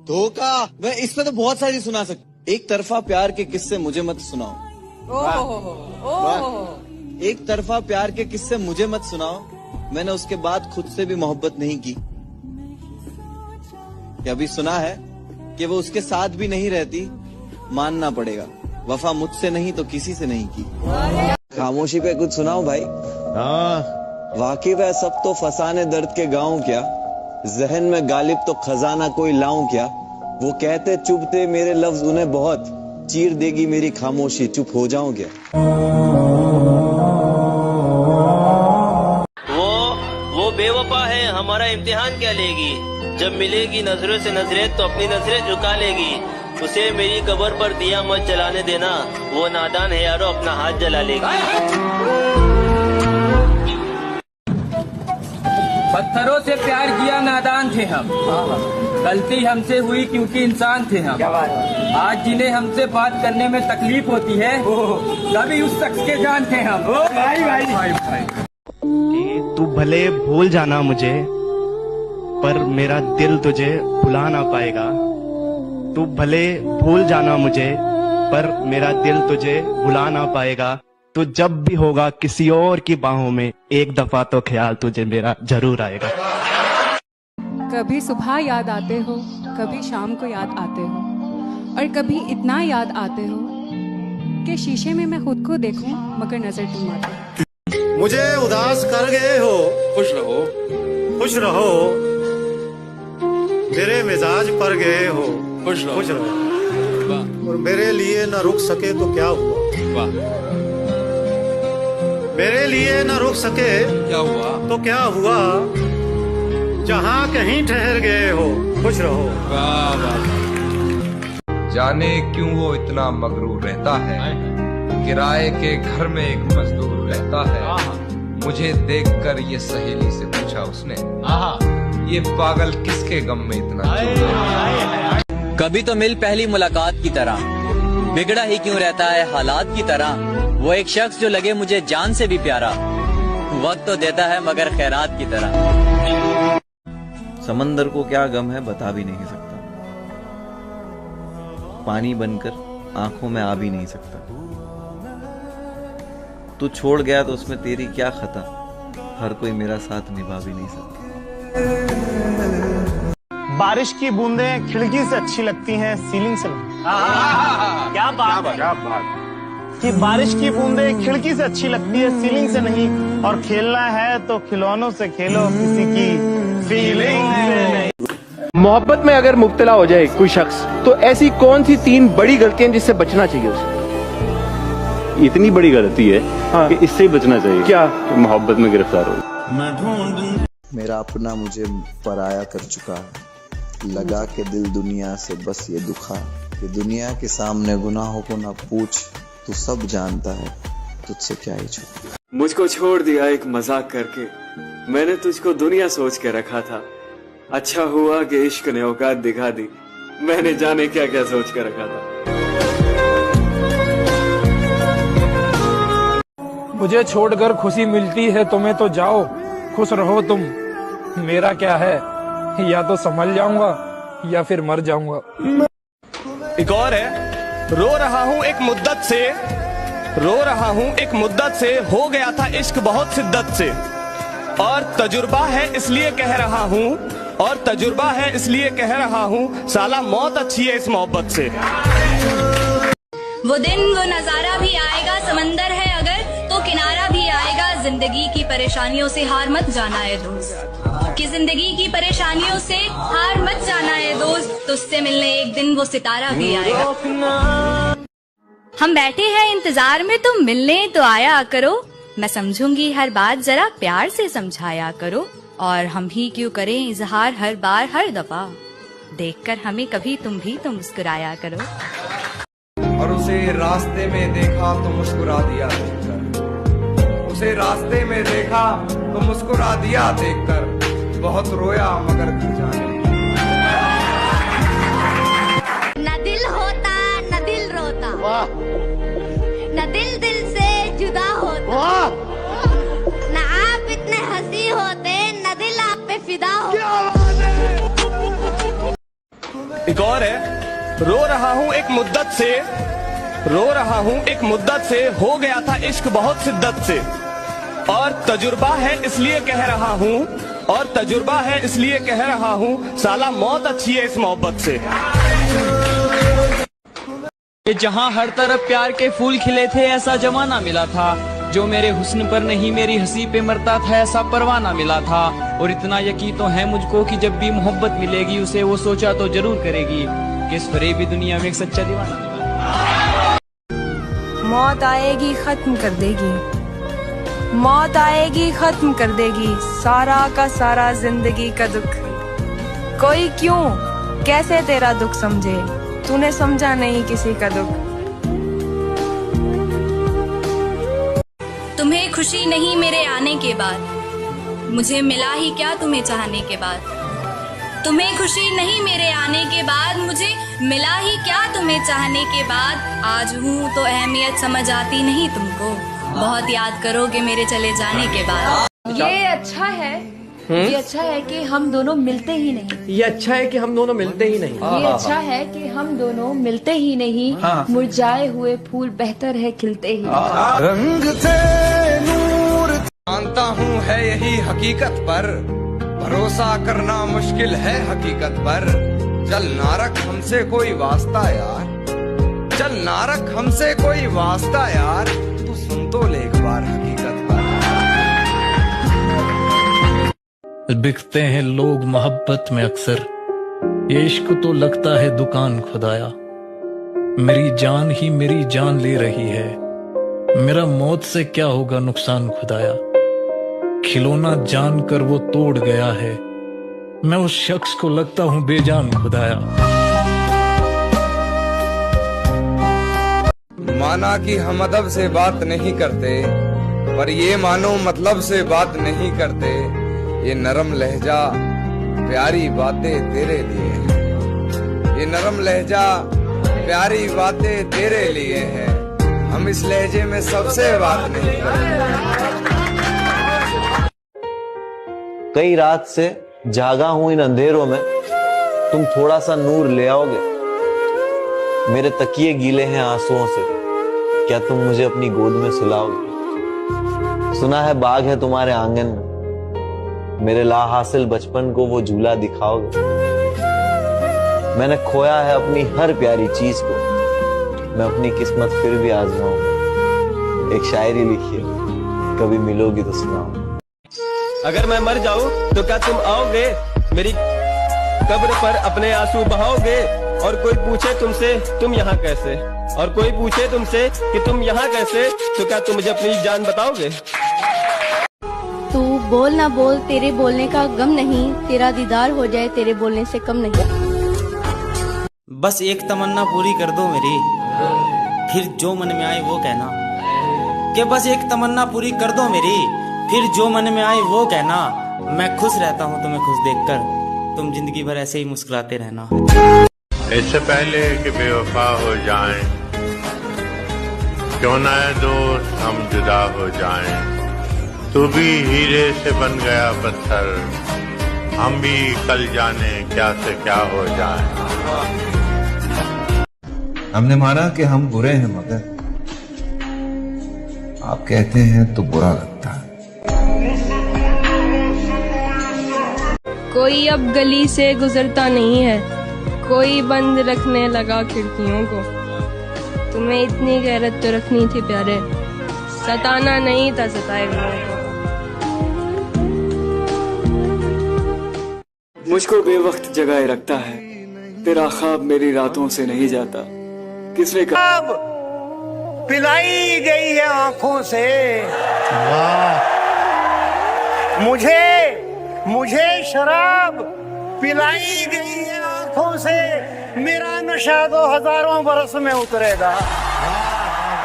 धोखा। मैं इसमें तो बहुत सारी सुना सकता। एक तरफा प्यार के किस्से मुझे मत सुनाओ। एक तरफा प्यार के किस्से मुझे मत सुनाओ। मैंने उसके बाद खुद से भी मोहब्बत नहीं की। अभी सुना है कि वो उसके साथ भी नहीं रहती। मानना पड़ेगा, वफा मुझसे नहीं तो किसी से नहीं की। खामोशी पे कुछ सुनाओ भाई। हाँ, वाकिफ है सब तो फसाने दर्द के गाँव क्या। जहन में गालिब तो खजाना कोई लाऊं क्या। वो कहते चुभते मेरे लफ्ज उन्हें बहुत, चीर देगी मेरी खामोशी चुप हो जाऊं क्या। वो बेवफा है, हमारा इम्तिहान क्या लेगी। जब मिलेगी नजरों से नजरें तो अपनी नजरें झुका लेगी। उसे मेरी कब्र पर दिया मत जलाने देना, वो नादान है यारो अपना हाथ जला लेगी। पत्थरों से प्यार किया नादान थे हम, गलती हमसे हुई क्योंकि इंसान थे हम। आज जिन्हें हमसे बात करने में तकलीफ होती है, कभी उस शख्स के जान थे हम। भाई। तू भले भूल जाना मुझे, पर मेरा दिल तुझे भुला ना पाएगा। तू भले भूल जाना मुझे, पर मेरा दिल तुझे भुला ना पाएगा। तो जब भी होगा किसी और की बाहों में, एक दफा तो ख्याल तुझे मेरा जरूर आएगा। कभी सुबह याद आते हो, कभी शाम को याद आते हो, और कभी इतना याद आते हो कि शीशे में मैं खुद को देखूं मगर नजर तुम आते। मुझे उदास कर गए हो, खुश रहो, खुश रहो। मेरे मिजाज पर गए हो, खुश रहो, खुश रहो। और मेरे लिए न रुक सके तो क्या हुआ। मेरे लिए न रुक सके क्या हुआ तो क्या हुआ। जहाँ कहीं ठहर गए हो, खुश रहो। जाने क्यों वो इतना मगरूर रहता है, किराए के घर में एक मजदूर रहता है। मुझे देखकर ये सहेली से पूछा उसने, ये पागल किसके गम में इतना चूर। कभी तो मिल पहली मुलाकात की तरह, बिगड़ा ही क्यों रहता है हालात की तरह। वो एक शख्स जो लगे मुझे जान से भी प्यारा, वक्त तो देता है मगर खैरात की तरह। समंदर को क्या गम है बता भी नहीं सकता। पानी बनकर आंखों में आ भी नहीं सकता। तू छोड़ गया तो उसमें तेरी क्या खता। हर कोई मेरा साथ निभा भी नहीं सकता। बारिश की बूंदें खिड़की से अच्छी लगती हैं, सीलिंग से नहीं। क्या बात कि बारिश की बूंदें खिड़की से अच्छी लगती है, सीलिंग से नहीं। और खेलना है तो खिलौनों से खेलो, किसी की फीलिंग से नहीं। मोहब्बत में अगर मुब्तला हो जाए कोई शख्स, तो ऐसी कौन सी 3 बड़ी गलतियां जिससे बचना चाहिए उसे। इतनी बड़ी गलती है कि इससे ही बचना चाहिए। क्या मोहब्बत में गिरफ्तार हो। मेरा अपना मुझे पराया कर चुका है। लगा के दिल दुनिया से बस ये दुखा कि दुनिया के सामने गुनाहों को ना पूछ। तू सब जानता है, तुझसे क्या ही छुपा। मुझको छोड़ दिया एक मजाक करके, मैंने तुझको दुनिया सोच के रखा था। अच्छा हुआ कि इश्क ने औकात दिखा दी, मैंने जाने क्या क्या सोच के रखा था। मुझे छोड़कर खुशी मिलती है तुम्हें तो जाओ, खुश रहो तुम। मेरा क्या है, या तो संभल जाऊंगा या फिर मर जाऊंगा। एक और है, रो रहा हूँ एक मुद्दत से, रो रहा हूँ एक मुद्दत से। हो गया था इश्क बहुत शिद्दत से, और तजुर्बा है इसलिए कह रहा हूँ, और तजुर्बा है इसलिए कह रहा हूँ। साला मौत अच्छी है इस मोहब्बत से। वो दिन वो नजारा भी आएगा, समंदर है अगर तो किनारा भी आएगा। जिंदगी की परेशानियों से हार मत जाना है दोस्त, कि जिंदगी की परेशानियों से हार मत जाना है दोस्त। तुझसे मिलने एक दिन वो सितारा भी आएगा। हम बैठे हैं इंतजार में, तुम मिलने तो आया करो। मैं समझूंगी हर बात, जरा प्यार से समझाया करो। और हम ही क्यों करें इजहार हर बार हर दफा, देखकर हमें कभी तुम भी तो मुस्कुराया करो। और उसे रास्ते में देखा तो मुस्कुरा दिया देखकर, उसे रास्ते में देखा तो मुस्कुरा दिया देखकर। बहुत रोया मगर घर जाने। न दिल होता न दिल रोता, न दिल दिल से जुदा होता। न आप इतने हंसी होते, न दिल आप पे फिदा होता। एक और है, रो रहा हूँ एक मुद्दत से, रो रहा हूँ एक मुद्दत से, हो गया था इश्क बहुत शिद्दत से, और तजुर्बा है इसलिए कह रहा हूँ, और तजुर्बा है इसलिए कह रहा हूँ, साला मौत अच्छी है इस मोहब्बत से। कि जहाँ हर तरफ प्यार के फूल खिले थे ऐसा जमाना मिला था, जो मेरे हुस्न पर नहीं मेरी हंसी पे मरता था ऐसा परवाना मिला था। और इतना यकीन तो है मुझको कि जब भी मोहब्बत मिलेगी उसे वो सोचा तो जरूर करेगी कि इस फरेबी दुनिया में एक सच्चा दीवाना मिला। मौत आएगी खत्म कर देगी, मौत आएगी खत्म कर देगी सारा का सारा जिंदगी का दुख। कोई क्यों कैसे तेरा दुख समझे, तूने समझा नहीं किसी का दुख। तुम्हें खुशी नहीं मेरे आने के बाद, मुझे मिला ही क्या तुम्हें चाहने के बाद। तुम्हें खुशी नहीं मेरे आने के बाद, मुझे मिला ही क्या तुम्हें चाहने के बाद। आज हूँ तो अहमियत समझ आती नहीं तुमको, बहुत याद करोगे मेरे चले जाने के बाद। ये अच्छा है, ये अच्छा है कि हम दोनों मिलते ही नहीं। ये अच्छा है कि हम दोनों मिलते ही नहीं। ये अच्छा है कि हम दोनों मिलते ही नहीं। मुरझाए हुए फूल बेहतर है खिलते ही। रंग से नूर जानता हूँ है यही हकीकत पर, भरोसा करना मुश्किल है हकीकत पर। चल ना रख हमसे कोई वास्ता यार, चल ना रख हमसे कोई वास्ता यार, तू सुन तो ले एक बार हकीकत पर। बिकते हैं लोग मोहब्बत में अक्सर, ये इश्क तो लगता है दुकान खुदाया। मेरी जान ही मेरी जान ले रही है, मेरा मौत से क्या होगा नुकसान खुदाया। खिलौना जान कर वो तोड़ गया है, मैं उस शख्स को लगता हूँ बेजान खुदाया। माना कि हम अदब से बात नहीं करते, पर ये मानो मतलब से बात नहीं करते। ये नरम लहजा प्यारी बातें तेरे लिए है, ये नरम लहजा प्यारी बातें तेरे लिए है। हम इस लहजे में सबसे बात नहीं करते। कई रात से जागा हूं इन अंधेरों में, तुम थोड़ा सा नूर ले आओगे। मेरे तकिए गीले हैं आंसुओं से, क्या तुम मुझे अपनी गोद में सुलाओगे। सुना है बाग है तुम्हारे आंगन में, मेरे ला हासिल बचपन को वो झूला दिखाओगे। मैंने खोया है अपनी हर प्यारी चीज को, मैं अपनी किस्मत फिर भी आजमाऊंगा। एक शायरी लिखी है, कभी मिलोगी तो सुनाओ। अगर मैं मर जाऊं तो क्या तुम आओगे, मेरी कब्र पर अपने आंसू बहाओगे। और कोई पूछे तुमसे तुम यहाँ कैसे, और कोई पूछे तुमसे कि तुम यहाँ कैसे, तो क्या तुम मुझे अपनी जान बताओगे। तू बोल ना बोल, तेरे बोलने का गम नहीं, तेरा दीदार हो जाए तेरे बोलने से कम नहीं। बस एक तमन्ना पूरी कर दो मेरी, फिर जो मन में आए वो कहना। कि बस एक तमन्ना पूरी कर दो मेरी, फिर जो मन में आए वो कहना। मैं खुश रहता हूँ तुम्हें खुश देखकर, तुम जिंदगी भर ऐसे ही मुस्कुराते रहना। इससे पहले कि बेवफा हो जाएं, क्यों ना है दोस्त हम जुदा हो जाएं। तू भी हीरे से बन गया पत्थर, हम भी कल जाने क्या से क्या हो जाएं। हमने माना कि हम बुरे हैं, मगर आप कहते हैं तो बुरा लगता है। कोई अब गली से गुजरता नहीं है, कोई बंद रखने लगा खिड़कियों को। तुम्हें इतनी गैरत तो रखनी थी प्यारे, सताना नहीं था सताए हुओं को। मुझको बेवक्त जगाए रखता है, तेरा ख्वाब मेरी रातों से नहीं जाता। किसने कहा पिलाई गई है आंखों से। वाह, मुझे शराब पिलाई गई है आंखों से। मेरा नशा 2000 बरस में उतरेगा।